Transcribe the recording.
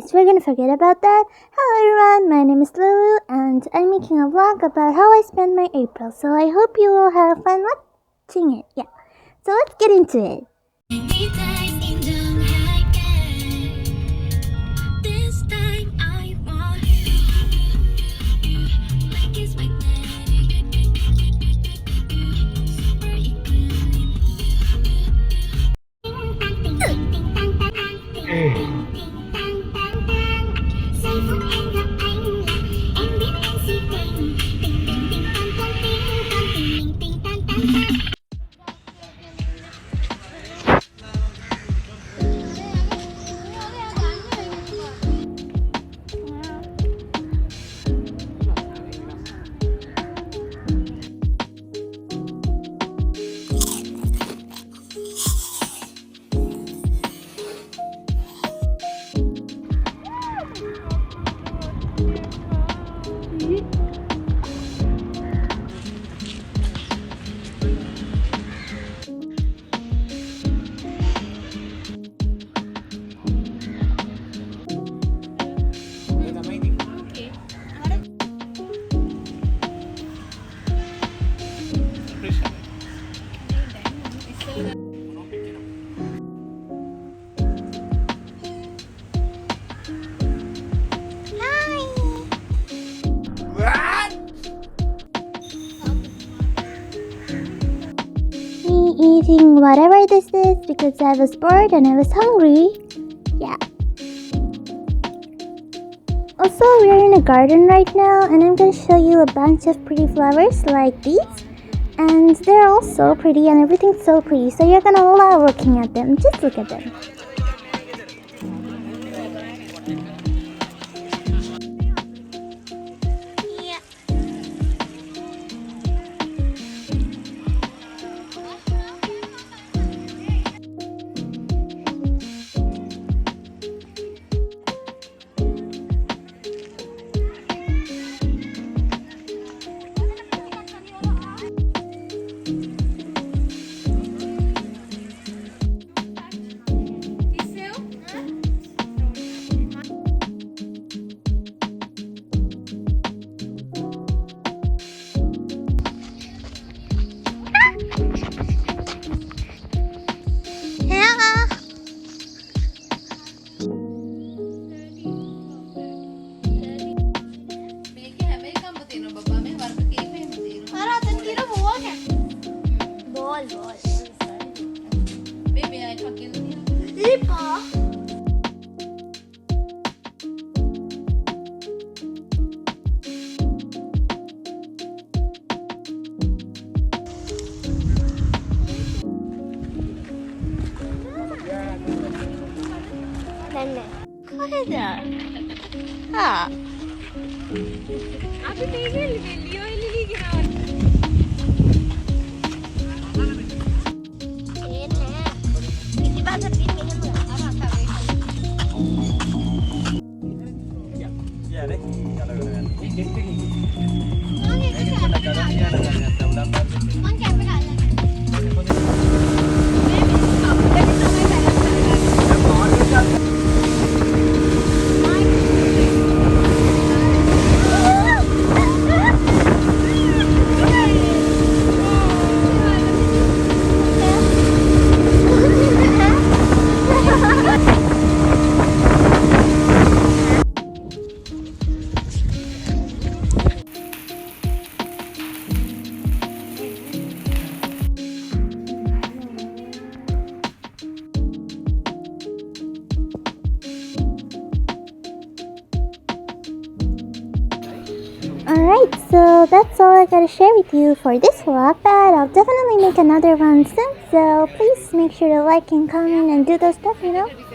anyways, we're gonna forget about that. Hello everyone, my name is Lulu and I'm making a vlog about how I spent my April. So I hope you will have fun watching it. Yeah. So let's get into it. Eating whatever this is because I was bored and I was hungry. Yeah. Also, we're in a garden right now and I'm gonna show you a bunch of pretty flowers like these. And they're all so pretty and everything's so pretty, so you're gonna love looking at them. Just look at them. Alright, so that's all I gotta share with you for this vlog, but I'll definitely make another one soon, so please make sure to like and comment and do those stuff, you know.